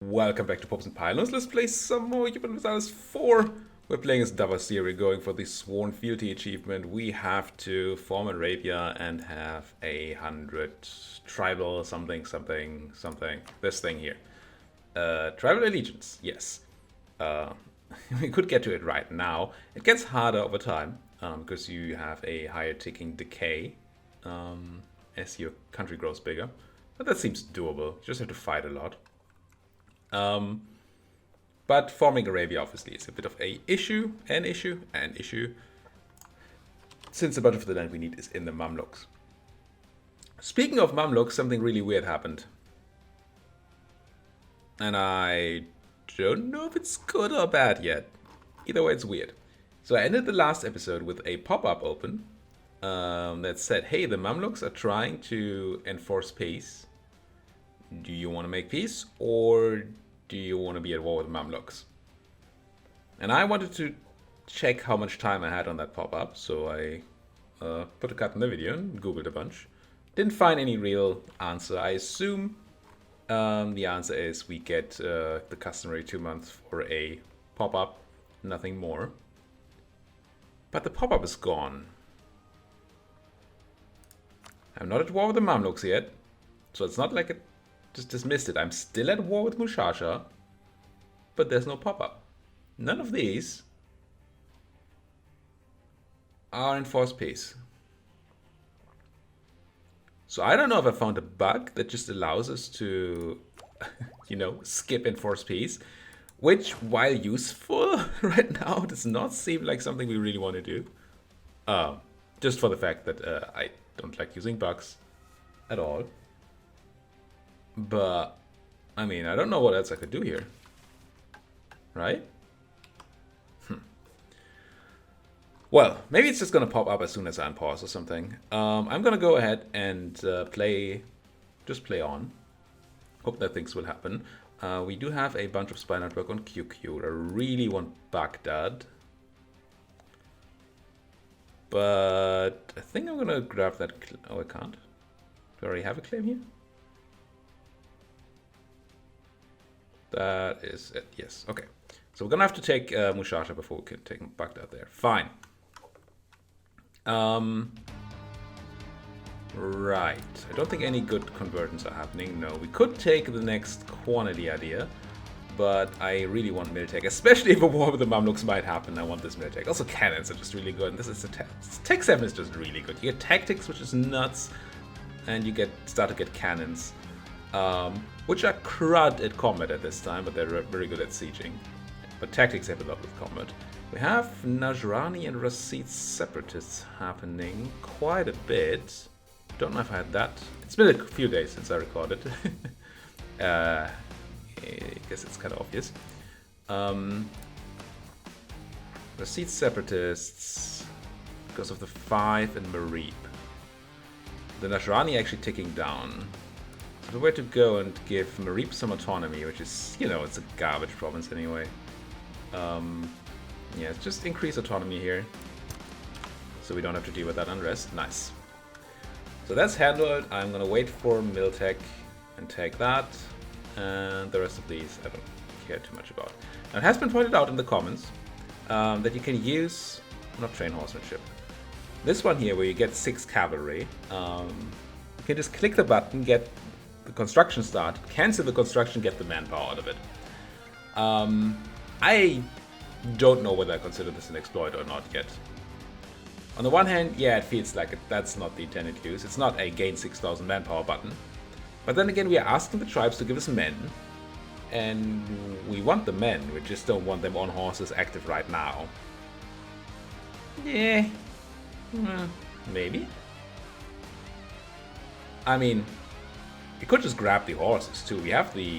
Welcome back to Pops and Pylons. Let's play some more Europa Universalis 4. We're playing as Dawasir. We're going for the Sworn Fealty achievement. We have to form Arabia and have 100 tribal something. This thing here. Tribal allegiance, yes. We could get to it right now. It gets harder over time because you have a higher ticking decay as your country grows bigger. But that seems doable. You just have to fight a lot. But forming Arabia obviously is a bit of an issue, since a bunch of the land we need is in the Mamluks. Speaking of Mamluks, something really weird happened. And I don't know if it's good or bad yet. Either way, it's weird. So I ended the last episode with a pop-up open that said, hey, the Mamluks are trying to enforce peace. Do you want to make peace, or do you want to be at war with Mamluks? And I wanted to check how much time I had on that pop-up, so I put a cut in the video and googled a bunch. Didn't find any real answer. I assume the answer is we get the customary 2 months for a pop-up, nothing more. But the pop-up is gone. I'm not at war with the Mamluks yet, so it's not like it just dismissed it. I'm still at war with Mushasha, but there's no pop-up. None of these are enforced peace. So I don't know if I found a bug that just allows us to, skip enforced peace, which, while useful right now, does not seem like something we really want to do. Just for the fact that I don't like using bugs at all. But, I mean, I don't know what else I could do here. Right? Well, maybe it's just going to pop up as soon as I unpause or something. I'm going to go ahead and just play on. Hope that things will happen. We do have a bunch of spy network on QQ. I really want Baghdad. But I think I'm going to grab that. Oh, I can't. Do I already have a claim here? That is it, yes. Okay. So we're gonna have to take Mushasha before we can take Baghdad there. Fine. Right. I don't think any good conversions are happening. No, we could take the next quantity idea, but I really want Miltech, especially if a war with the Mamluks might happen. I want this Miltech. Also, cannons are just really good. And this is Tech 7 is just really good. You get tactics, which is nuts, and you start to get cannons. Which are crud at combat at this time, but they're very good at sieging. But tactics have a lot with combat. We have Najrani and Rashid separatists happening quite a bit. Don't know if I had that. It's been a few days since I recorded. I guess it's kind of obvious. Rashid separatists because of the 5 in Marib. The Najrani actually ticking down. So the way to go and give Marib some autonomy, which is, it's a garbage province anyway. Yeah, just increase autonomy here. So we don't have to deal with that unrest. Nice. So that's handled. I'm going to wait for Miltech and take that. And the rest of these I don't care too much about. Now, it has been pointed out in the comments that you can use, not train horsemanship. This one here where you get 6 cavalry. You can just click the button, get the construction start, cancel the construction, get the manpower out of it. I don't know whether I consider this an exploit or not yet. On the one hand, yeah, it feels like that's not the intended use. It's not a gain 6,000 manpower button. But then again, we are asking the tribes to give us men. And we want the men, we just don't want them on horses active right now. Yeah, maybe. I mean, we could just grab the horses too. We have the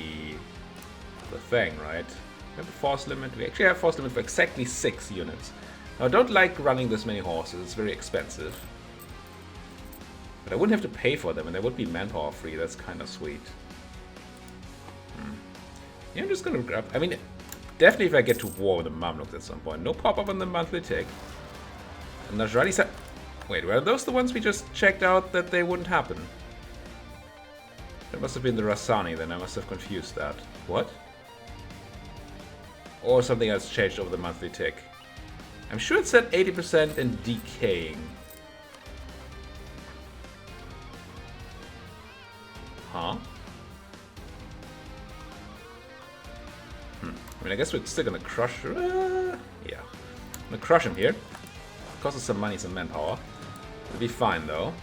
thing, right? We have the force limit. We actually have force limit for exactly 6 units. Now, I don't like running this many horses. It's very expensive. But I wouldn't have to pay for them, and they would be manpower free. That's kind of sweet. Yeah, I'm just gonna grab. I mean, definitely if I get to war with the Mamluks at some point. No pop-up on the monthly tick. And Najrani said, wait, were those the ones we just checked out that they wouldn't happen? That must have been the Rassani then, I must have confused that. What? Or something else changed over the monthly tick. I'm sure it said 80% and decaying. Huh? I mean, I guess we're still gonna crush... yeah. I'm gonna crush him here. Cost us some money, some manpower. It'll be fine, though.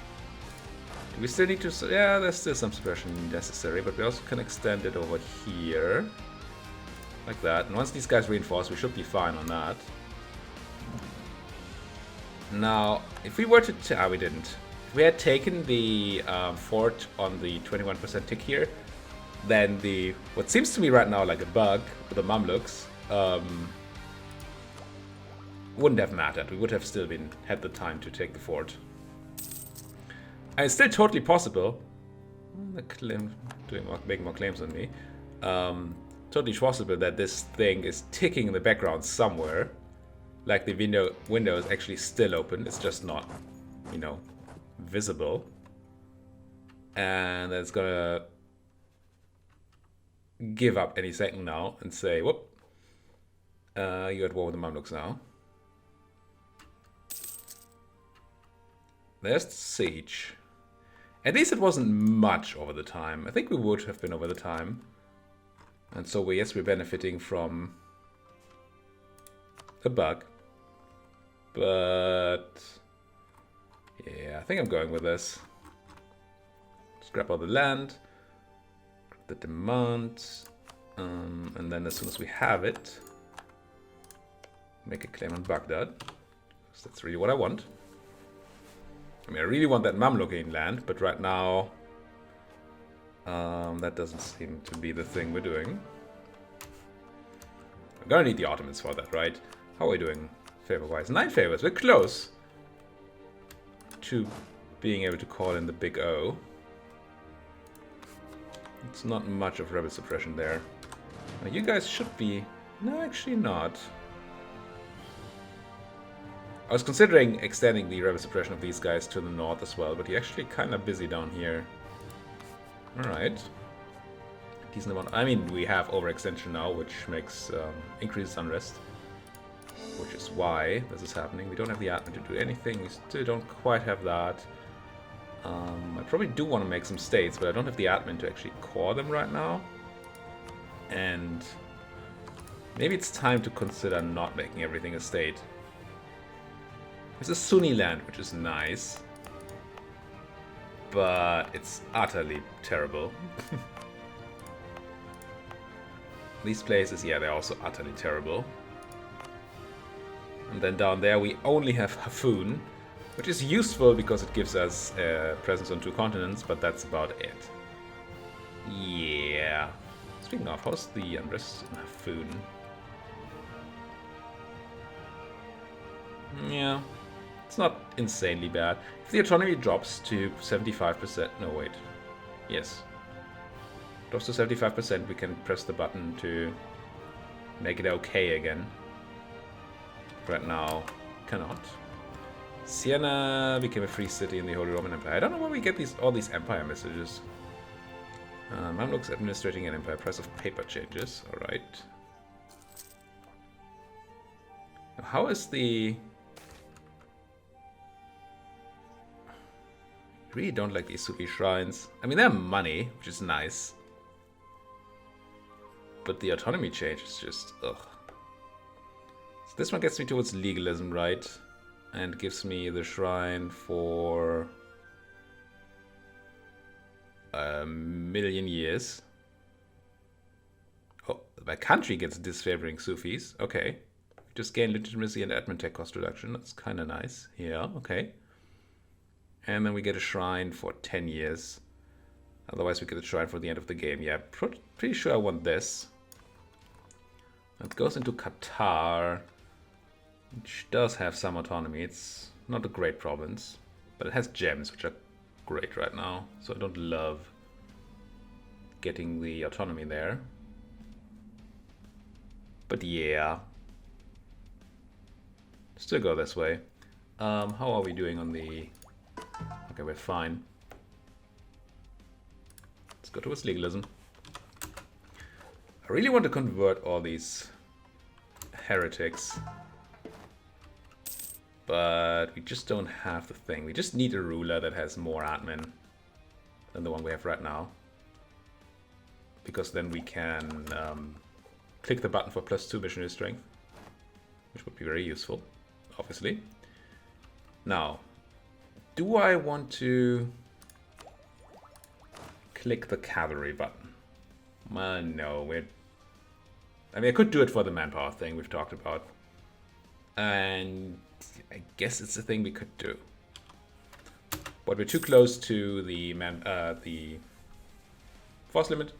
Do we still need to... Yeah, there's still some suppression necessary, but we also can extend it over here. Like that. And once these guys reinforce, we should be fine on that. Now, if we were to... we didn't. If we had taken the fort on the 21% tick here, then the... What seems to me right now like a bug with the Mamluks wouldn't have mattered. We would have still had the time to take the fort. And it's still totally possible. Making more claims on me. Totally possible that this thing is ticking in the background somewhere. Like the window is actually still open. It's just not, you know, visible. And it's gonna give up any second now and say, whoop, you're at war with the Mamluks now. There's the siege. At least it wasn't much over the time. I think we would have been over the time. And so, yes, we're benefiting from a bug. But, yeah, I think I'm going with this. Just grab all the land, grab the demand, and then as soon as we have it, make a claim on Baghdad. Because that's really what I want. I mean, I really want that Mamlukian land, but right now... that doesn't seem to be the thing we're doing. We're gonna need the Ottomans for that, right? How are we doing favor-wise? 9 favors. We're close to being able to call in the big O. It's not much of rebel suppression there. Now, you guys should be... No, actually not. I was considering extending the rebel suppression of these guys to the north as well, but you're actually kind of busy down here. Alright. Decent amount. I mean, we have overextension now, which makes increases unrest. Which is why this is happening. We don't have the admin to do anything. We still don't quite have that. I probably do want to make some states, but I don't have the admin to actually core them right now. And maybe it's time to consider not making everything a state. There's a Sunni land, which is nice. But it's utterly terrible. These places, yeah, they're also utterly terrible. And then down there we only have Hafun, which is useful because it gives us presence on 2 continents, but that's about it. Yeah. Speaking of, how's the unrest in Hafun? Yeah. It's not insanely bad. If the autonomy drops to 75%... No, wait. Yes. Drops to 75%, we can press the button to make it okay again. Right now, cannot. Siena became a free city in the Holy Roman Empire. I don't know where we get all these empire messages. Mamluks administrating an empire. Price of paper changes. Alright. How is the... I really don't like these Sufi shrines. I mean, they're money, which is nice. But the autonomy change is just... ugh. So this one gets me towards legalism, right? And gives me the shrine for... 1,000,000 years. Oh, my country gets disfavoring Sufis. Okay. Just gain legitimacy and admin tech cost reduction. That's kind of nice. Yeah, okay. And then we get a shrine for 10 years. Otherwise, we get a shrine for the end of the game. Yeah, pretty sure I want this. It goes into Qatar, which does have some autonomy. It's not a great province, but it has gems, which are great right now. So I don't love getting the autonomy there. But yeah. Still go this way. How are we doing on the... Okay, we're fine. Let's go towards legalism. I really want to convert all these heretics. But we just don't have the thing. We just need a ruler that has more admin than the one we have right now. Because then we can click the button for +2 missionary strength, which would be very useful, obviously. Now, do I want to click the cavalry button? No, I mean, I could do it for the manpower thing we've talked about. And I guess it's a thing we could do. But we're too close to the force limit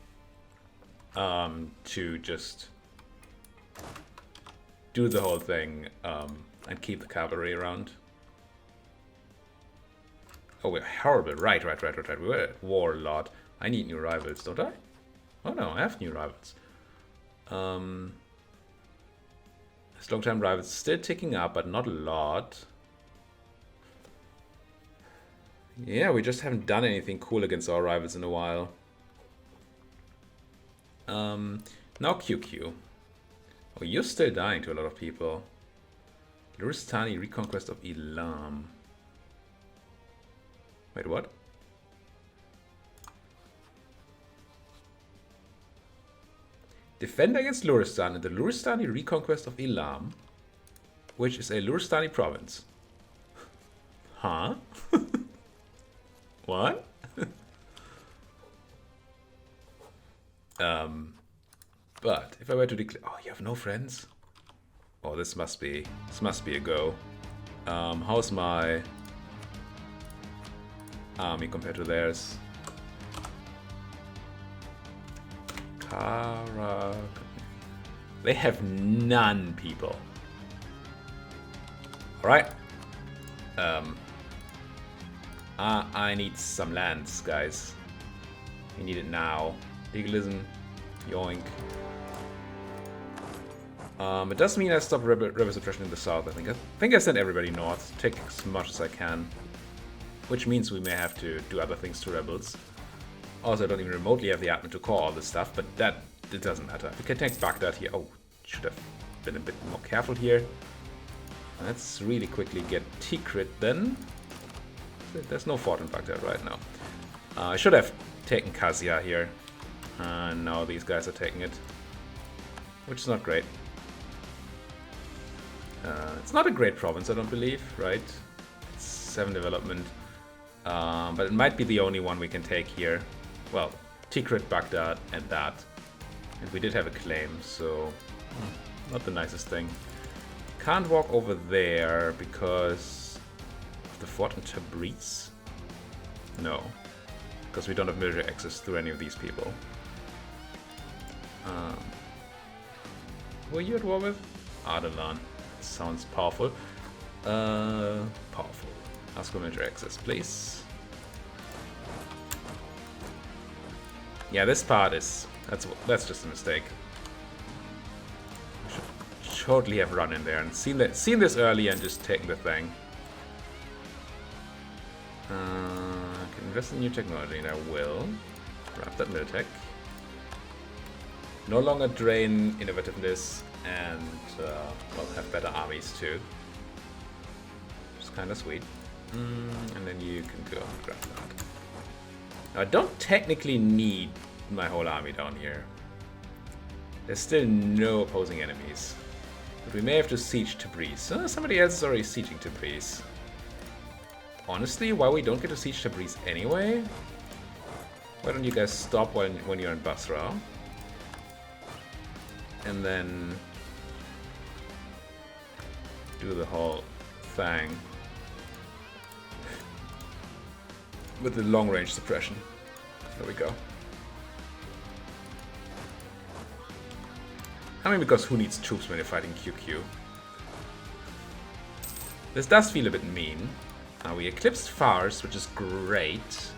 to just do the whole thing and keep the cavalry around. Oh, we're horrible. Right. We were at war a lot. I need new rivals, don't I? Oh no, I have new rivals. This long-time rivals still ticking up, but not a lot. Yeah, we just haven't done anything cool against our rivals in a while. Now QQ. Oh, you're still dying to a lot of people. Luristani Reconquest of Elam. Wait, what? Defend against Luristan in the Luristani Reconquest of Elam, which is a Luristani province. Huh? What? But if I were to declare, oh, you have no friends? Oh, this must be a go. How's my army compared to theirs? They have none, people. Alright. I need some lands, guys. We need it now. Legalism. Yoink. It does mean I stop rebel suppression in the south, I think. I think I send everybody north. Take as much as I can. Which means we may have to do other things to rebels. Also, I don't even remotely have the admin to call all this stuff, but it doesn't matter. We can take Baghdad here. Oh, should have been a bit more careful here. Let's really quickly get Tikrit then. There's no fort in Baghdad right now. I should have taken Kazia here. And now these guys are taking it. Which is not great. It's not a great province, I don't believe, right? It's 7 development. But it might be the only one we can take here. Well, Tikrit, Baghdad, and that. And we did have a claim, so not the nicest thing. Can't walk over there because of the fort in Tabriz? No, because we don't have military access through any of these people. Who are you at war with? Ardalan. Sounds powerful. Powerful. Ask for military access, please. Yeah, this part is that's just a mistake. I should totally have run in there and seen this early and just taken the thing. Can invest in new technology, and I will. Grab that militech. No longer drain innovativeness, and we'll have better armies too. Which is kind of sweet. And then you can go and grab that. Now, I don't technically need my whole army down here. There's still no opposing enemies. But we may have to siege Tabriz. Somebody else is already sieging Tabriz. Honestly, why we don't get to siege Tabriz anyway? Why don't you guys stop when you're in Basra? And then do the whole thing with the long-range suppression. There we go. I mean, because who needs troops when you're fighting QQ? This does feel a bit mean. We eclipsed Fars, which is great.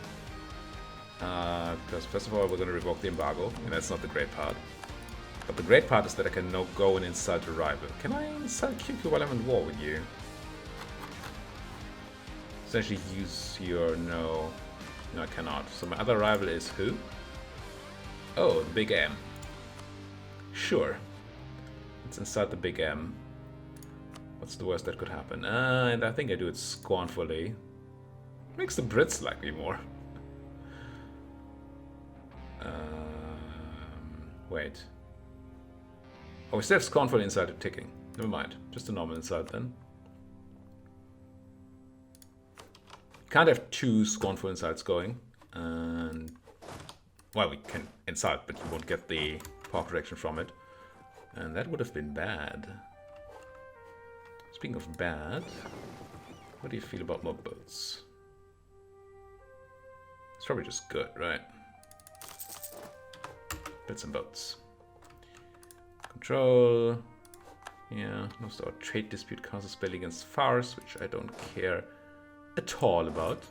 Because first of all, we're going to revoke the embargo, and that's not the great part. But the great part is that I can now go and insult a rival. Can I insult QQ while I'm in war with you? Essentially use your... No, I cannot. So my other rival is who? Oh, the Big M. Sure. Let's insult the big M. What's the worst that could happen? And I think I do it scornfully. Makes the Brits like me more. Wait. Oh, we still have scornful insult ticking. Never mind. Just a normal insult then. Can't have two scornful insults going. And well, we can insult, but you won't get the power protection from it. And that would have been bad. Speaking of bad, what do you feel about more boats? It's probably just good, right? Bits and boats. Control. Yeah, most of our trade dispute causes spell against Fars, which I don't care at all about.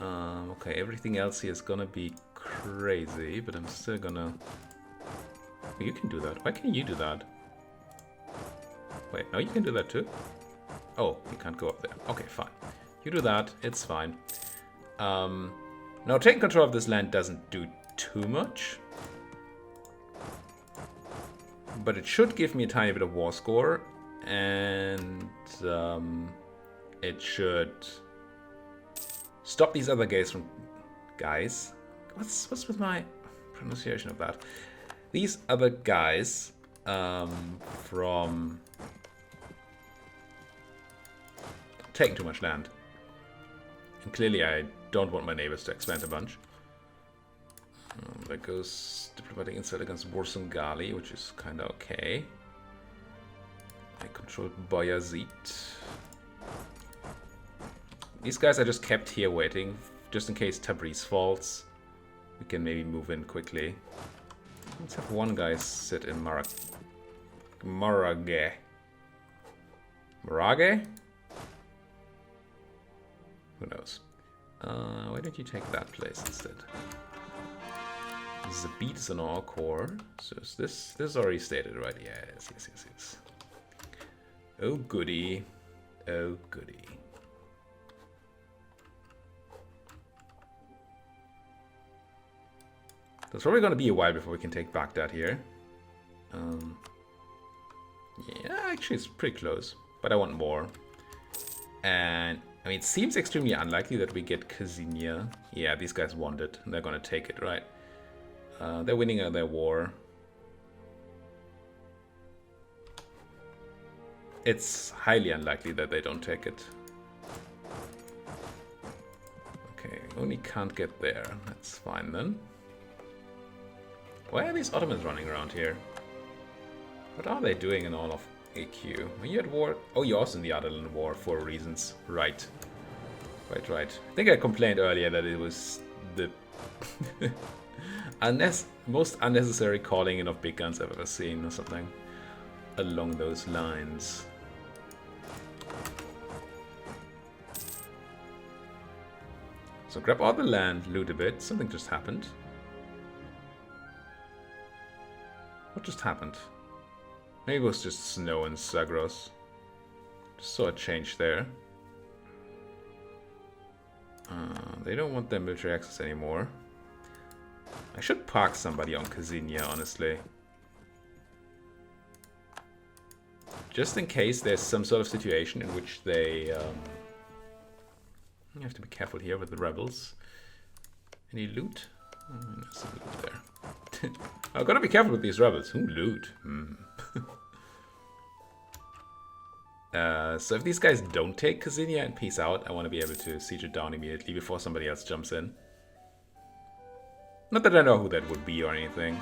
Okay, everything else here is gonna be crazy, but I'm still gonna... You can do that. Why can't you do that? Wait, no, you can do that too? Oh, you can't go up there. Okay, fine. You do that, it's fine. Now, taking control of this land doesn't do too much. But it should give me a tiny bit of war score. And it should stop these other guys from... Guys? What's with my pronunciation of that? These other guys from taking too much land. And clearly I don't want my neighbors to expand a bunch. There goes diplomatic insult against Warsungali, which is kind of okay. I control Bayazid. These guys I just kept here waiting, just in case Tabriz falls. We can maybe move in quickly. Let's have one guy sit in Marage. Marage? Who knows? Why don't you take that place instead? Zabit is an all core. So is this is already stated, right? Yes. Oh goody. Oh goody. So it's probably going to be a while before we can take Baghdad here. Yeah, actually it's pretty close. But I want more. And, I mean, it seems extremely unlikely that we get Kazinia. Yeah, these guys want it. And they're going to take it, right? They're winning their war. It's highly unlikely that they don't take it. Okay, only can't get there. That's fine then. Why are these Ottomans running around here? What are they doing in all of AQ? Are you at war? Oh, you're also in the Ottoman war for reasons. Right. Right. I think I complained earlier that it was the most unnecessary calling in of big guns I've ever seen, or something along those lines. So grab all the land, loot a bit. Something just happened. What just happened? Maybe it was just snow in Zagros. Just saw a change there. They don't want their military access anymore. I should park somebody on Kazinia, honestly. Just in case there's some sort of situation in which they... you have to be careful here with the rebels. Any loot? There's some loot there. I've got to be careful with these rebels. Who loot? So if these guys don't take Kazinia and peace out, I want to be able to siege it down immediately before somebody else jumps in. Not that I know who that would be or anything.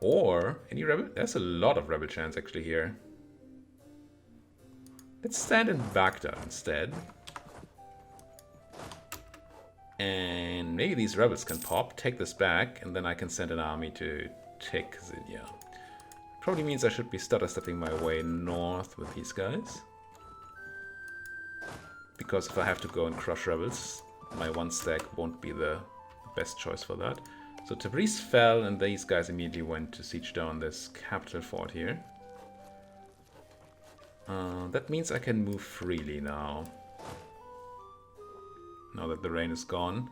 Or any rebel? There's a lot of rebel chants actually here. Let's stand in Baghdad instead. And maybe these rebels can pop, take this back, and then I can send an army to take Kazinia. Probably means I should be stutter-stepping my way north with these guys. Because if I have to go and crush rebels, my one stack won't be the best choice for that. So Tabriz fell, and these guys immediately went to siege down this capital fort here. That means I can move freely now. Now that the rain is gone.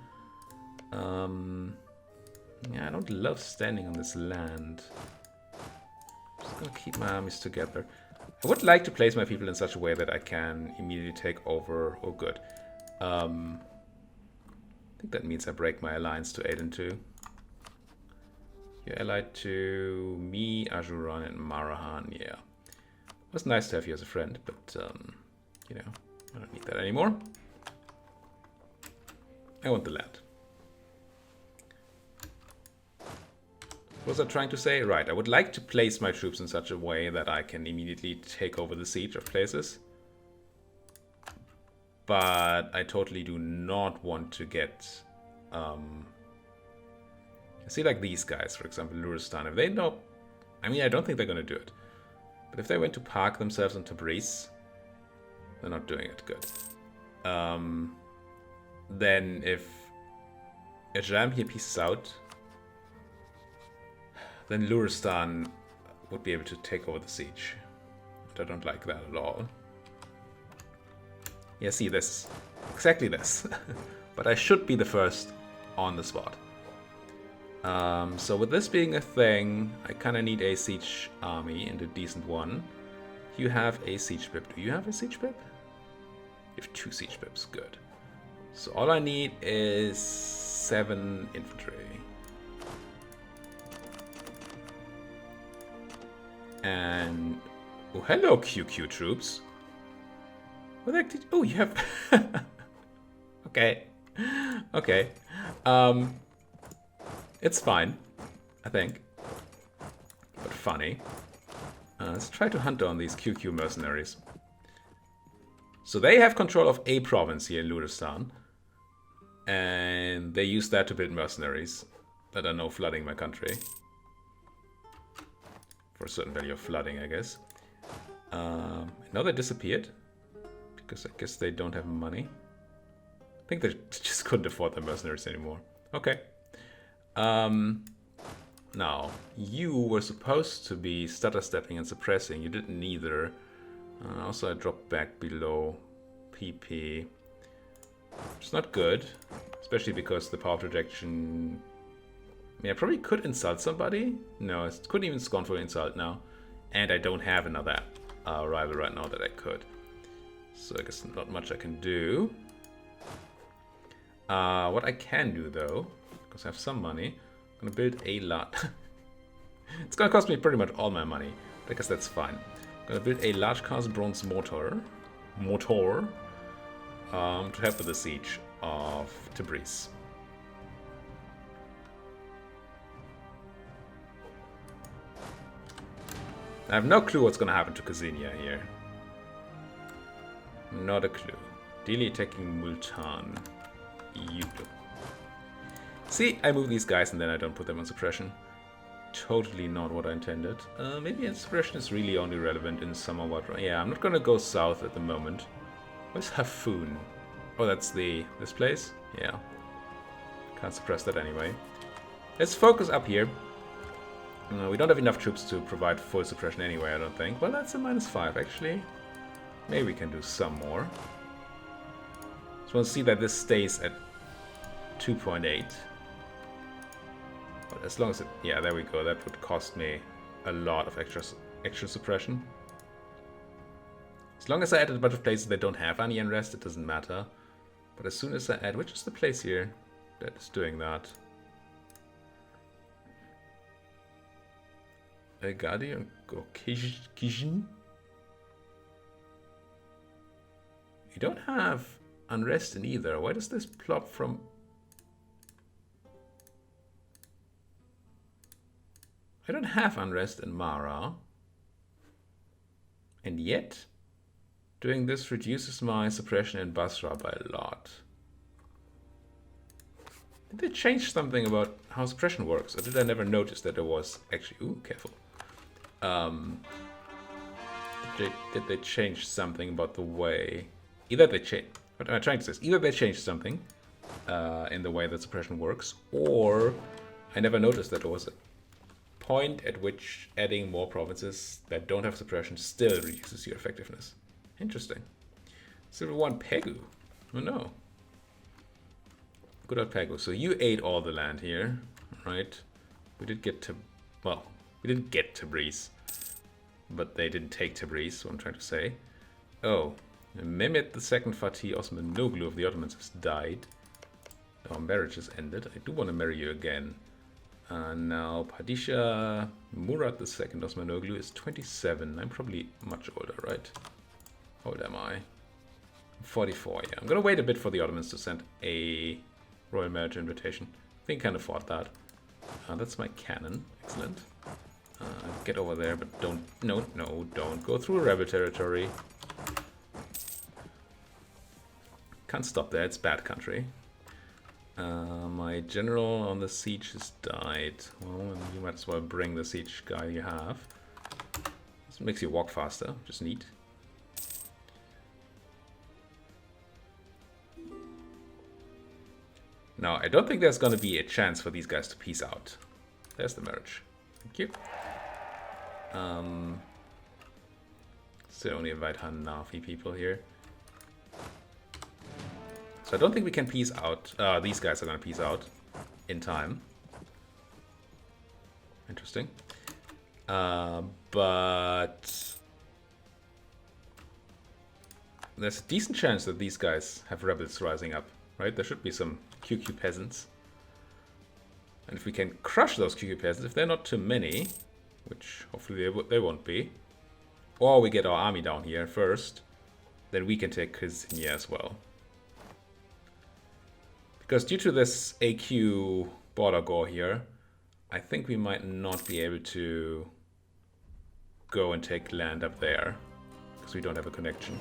Yeah, I don't love standing on this land. Just gonna keep my armies together. I would like to place my people in such a way that I can immediately take over. Oh, good. I think that means I break my alliance to 8 and 2. You're allied to me, Ajuran, and Marahan. Yeah. It was nice to have you as a friend, but, you know, I don't need that anymore. I want the land. What was I trying to say? Right, I would like to place my troops in such a way that I can immediately take over the siege of places. But I totally do not want to get... see, like these guys, for example, Luristan. If they know... I mean, I don't think they're going to do it. But if they went to park themselves in Tabriz, they're not doing it good. Then if Ajam here pieces out, then Luristan would be able to take over the siege. But I don't like that at all. Yeah, see this. Exactly this. But I should be the first on the spot. So with this being a thing, I kind of need a siege army and a decent one. You have a siege pip. Do you have a siege pip? You have 2 siege pips. Good. So all I need is 7 infantry. And... oh, hello, QQ troops. What the heck did... oh, you have... okay. Okay. It's fine, I think. But funny. Let's try to hunt down these QQ mercenaries. So they have control of a province here in Luristan. And they use that to build mercenaries that are now flooding my country. For a certain value of flooding, I guess. Now they disappeared. Because I guess they don't have money. I think they just couldn't afford the mercenaries anymore. Okay. Now, you were supposed to be stutter stepping and suppressing. You didn't neither. Also, I dropped back below PP. It's not good. Especially because the power projection... I mean, I probably could insult somebody. No, I couldn't even scornfully insult now. And I don't have another rival right now that I could. So I guess not much I can do. What I can do, though, because I have some money, I'm going to build a lot. It's going to cost me pretty much all my money. But I guess that's fine. I'm going to build a large cast bronze mortar. To help with the siege of Tabriz. I have no clue what's going to happen to Kazinia here. Not a clue. Daily attacking Multan. You do. See, I move these guys and then I don't put them on suppression. Totally not what I intended. Maybe suppression is really only relevant in summer water. Yeah, I'm not going to go south at the moment. Where's Hafoon? Oh, that's this place? Yeah. Can't suppress that anyway. Let's focus up here. We don't have enough troops to provide full suppression anyway, I don't think. Well, that's a -5, actually. Maybe we can do some more. Just want to see that this stays at 2.8. But as long as it... yeah, there we go. That would cost me a lot of extra suppression. As long as I added a bunch of places that don't have any unrest, it doesn't matter. But as soon as I add... which is the place here that is doing that? Agadi and Kijin? You don't have unrest in either. Why does this plop from... I don't have unrest in Mara. And yet, doing this reduces my suppression in Basra by a lot. Did they change something about how suppression works? Or did I never notice that there was actually... ooh, careful. Did they change something about the way... either they changed... what am I trying to say? Either they changed something in the way that suppression works, or I never noticed that there was a point at which adding more provinces that don't have suppression still reduces your effectiveness. Interesting. Civil 1 Pegu. Oh no. Good old Pegu. So you ate all the land here, right? We did get to... well, we didn't get Tabriz. but they didn't take Tabriz, what I'm trying to say. Oh, Mehmet II Fatih Osmanoglu of the Ottomans has died. Our marriage has ended. I do want to marry you again. Now, Padishah Murad II Osmanoglu is 27. I'm probably much older, right? How old am I? 44, yeah. I'm going to wait a bit for the Ottomans to send a royal marriage invitation. I think I can afford that. That's my cannon. Excellent. Get over there, but don't... No, don't go through rebel territory. Can't stop there, it's bad country. My general on the siege has died. Well, you might as well bring the siege guy you have. This makes you walk faster, which is neat. Now, I don't think there's going to be a chance for these guys to peace out. There's the marriage. Thank you. So only invite Hanafi people here. So I don't think we can peace out. These guys are going to peace out in time. Interesting. But there's a decent chance that these guys have rebels rising up, right? There should be some QQ peasants. And if we can crush those QQ peasants, if they're not too many, which hopefully they won't be, or we get our army down here first, then we can take Kyrgyzstan as well. Because due to this AQ border gore here, I think we might not be able to go and take land up there. Because we don't have a connection.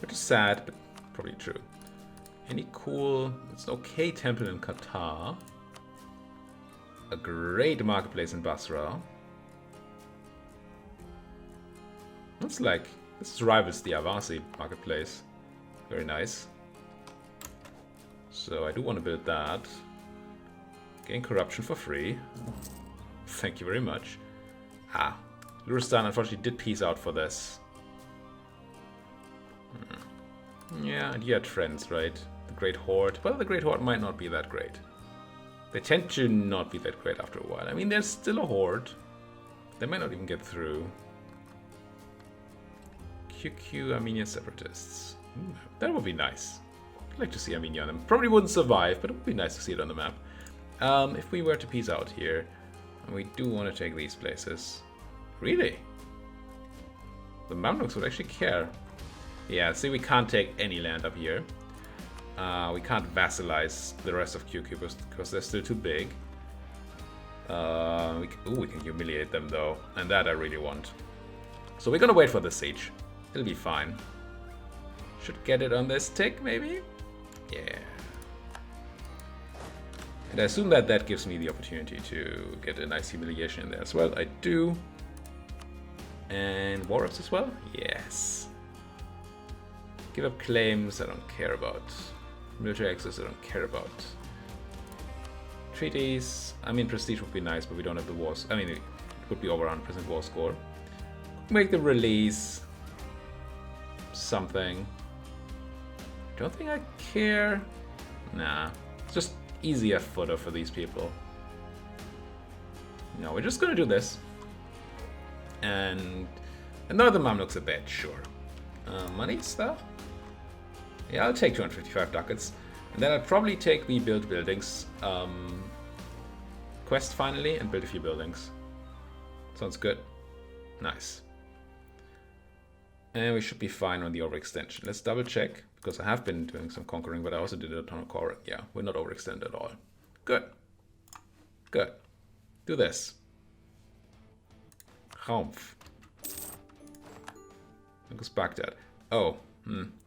Which is sad, but probably true. Any cool... It's an okay temple in Qatar. A great marketplace in Basra. Looks like this rivals the Dawasir marketplace. Very nice. So I do want to build that. Gain corruption for free. Thank you very much. Luristan unfortunately did peace out for this. Yeah, and you had friends, right? The Great Horde. Well, the Great Horde might not be that great. They tend to not be that great after a while. I mean, there's still a horde. They might not even get through. QQ Armenian separatists. That would be nice. I'd like to see Armenia on them. Probably wouldn't survive, but it would be nice to see it on the map. If we were to peace out here, and we do want to take these places. Really? The Mamluks would actually care. Yeah, see, we can't take any land up here. We can't vassalize the rest of QQ because they're still too big. We can humiliate them though, and that I really want. So we're gonna wait for the siege. It'll be fine. Should get it on this tick, maybe? Yeah. And I assume that that gives me the opportunity to get a nice humiliation in there as well. I do. And war ups as well? Yes. Give up claims, I don't care about. Military access, I don't care about. Treaties, I mean prestige would be nice, but we don't have the wars. I mean, it would be over 100% war score. Make the release. Something. Don't think I care. Nah, it's just easier fodder for these people. No, we're just gonna do this. And another Mamluks a bit, sure. Money stuff? Yeah, I'll take 255 ducats. And then I'll probably take the build buildings quest finally and build a few buildings. Sounds good. Nice. And we should be fine on the overextension. Let's double check, because I have been doing some conquering, but I also did a ton of conquering. Yeah, we're not overextended at all. Good. Good. Do this. Humph. Goes Baghdad. Oh,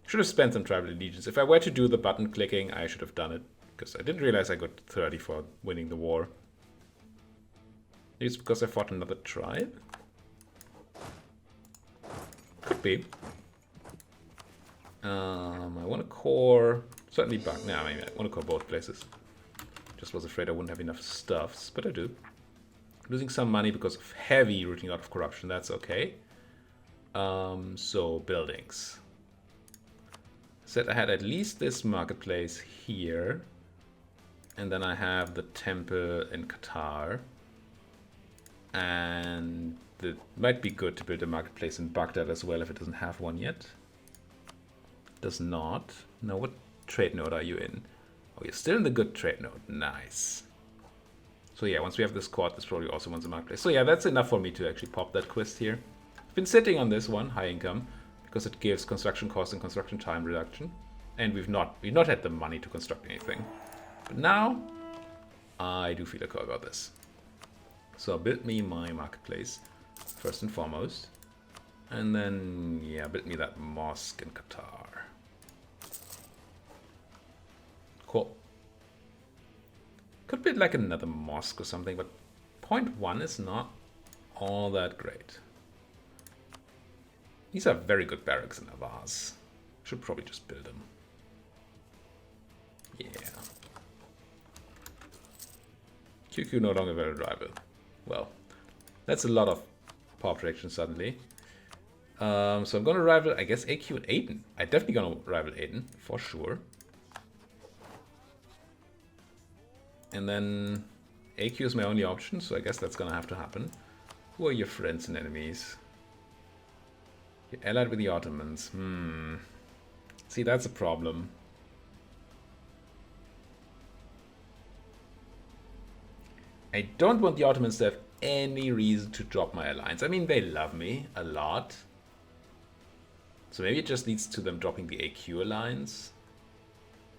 should have spent some tribal allegiance. If I were to do the button clicking, I should have done it, because I didn't realize I got 30 for winning the war. Maybe it's because I fought another tribe? Could be. I want to core... Certainly back... Nah, maybe I want to core both places. Just was afraid I wouldn't have enough stuffs, but I do. Losing some money because of heavy rooting out of corruption, that's okay. So, buildings. Said I had at least this marketplace here. And then I have the temple in Qatar. And it might be good to build a marketplace in Baghdad as well if it doesn't have one yet. Does not. No, what trade node are you in? Oh, you're still in the good trade node. Nice. So yeah, once we have this quad, this probably also wants a marketplace. So yeah, that's enough for me to actually pop that quest here. I've been sitting on this one, high income, because it gives construction cost and construction time reduction. And we've not had the money to construct anything. But now, I do feel a call about this. So I'll build me my marketplace, first and foremost. And then, yeah, build me that mosque in Qatar. Cool. Could build like another mosque or something, but point 1 is not all that great. These are very good barracks in Avaz. Should probably just build them. Yeah. QQ no longer very reliable. Well, that's a lot of power projection suddenly. So I'm gonna rival, I guess, AQ and Aiden. I'm definitely gonna rival Aiden, for sure. And then AQ is my only option, so I guess that's gonna have to happen. Who are your friends and enemies? You're allied with the Ottomans. See, that's a problem. I don't want the Ottomans to have any reason to drop my alliance. I mean, they love me a lot. So maybe it just leads to them dropping the AQ alliance.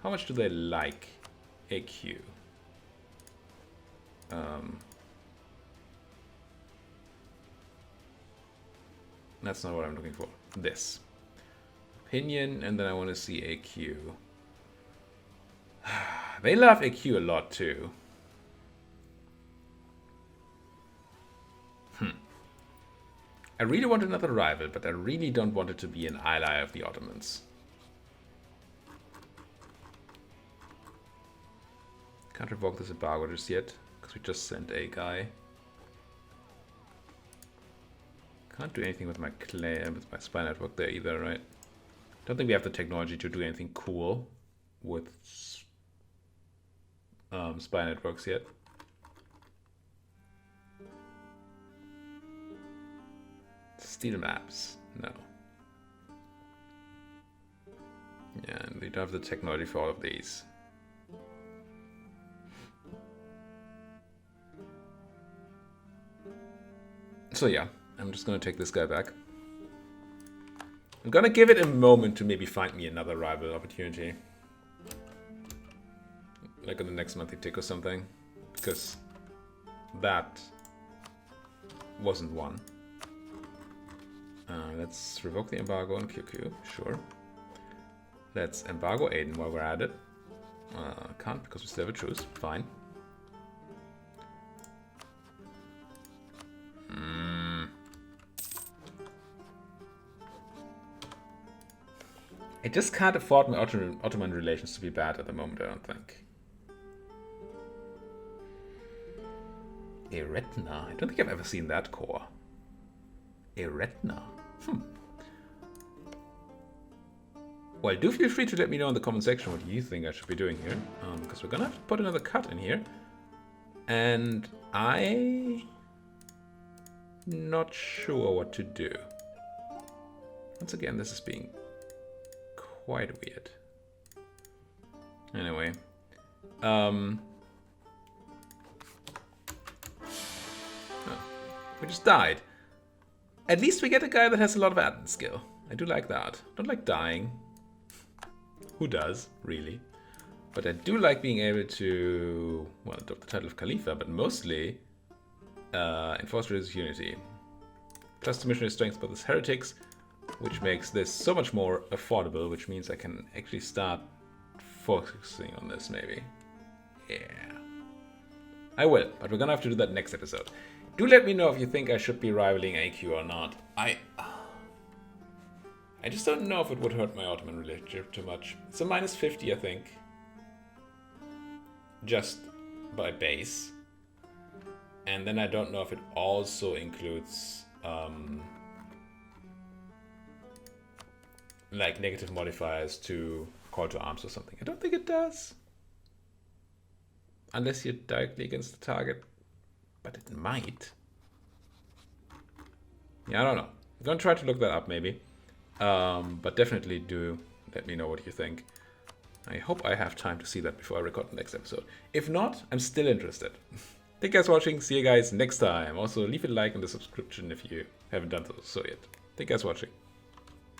How much do they like AQ? That's not what I'm looking for. This. Opinion, and then I want to see AQ. They love AQ a lot too. I really want another rival, but I really don't want it to be an ally of the Ottomans. Can't revoke this embargo just yet, because we just sent a guy. Can't do anything with my with my spy network there either, right? Don't think we have the technology to do anything cool with spy networks yet. Steal maps, no. Yeah, and we don't have the technology for all of these. So yeah, I'm just gonna take this guy back. I'm gonna give it a moment to maybe find me another rival opportunity. Like on the next monthly tick or something. Because that wasn't one. Let's revoke the embargo on QQ, sure. Let's embargo Aiden while we're at it. Can't because we still have a truce, fine. I just can't afford my Ottoman relations to be bad at the moment, I don't think. Eretna, I don't think I've ever seen that core. Eretna. Well, do feel free to let me know in the comment section what you think I should be doing here. Because we're gonna have to put another cut in here. And I'm not sure what to do. Once again, this is being quite weird. Anyway. Oh, we just died. At least we get a guy that has a lot of admin skill. I do like that. Don't like dying. Who does, really? But I do like being able to, well, adopt the title of Khalifa, but mostly enforce religious unity. Plus the missionary strength by this heretics, which makes this so much more affordable, which means I can actually start focusing on this, maybe. Yeah. I will, but we're gonna have to do that next episode. Do let me know if you think I should be rivaling AQ or not. I just don't know if it would hurt my Ottoman relationship too much. It's a -50, I think. Just by base. And then I don't know if it also includes like negative modifiers to call to arms or something. I don't think it does. Unless you're directly against the target. But it might. Yeah, I don't know. I'm gonna try to look that up maybe. But definitely do let me know what you think. I hope I have time to see that before I record the next episode. If not, I'm still interested. Thank you guys for watching. See you guys next time. Also, leave a like and a subscription if you haven't done so yet. Thank you guys for watching.